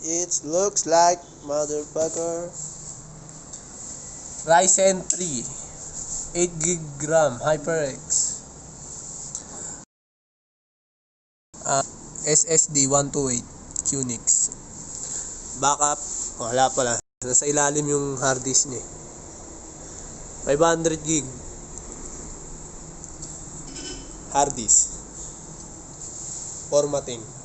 It looks like motherfucker. Ryzen 3 8 GB RAM HyperX. SSD 128 QNX. Backup, wala pala. Nasa ilalim yung hard disk niya. 500 GB hard disk. Formatting.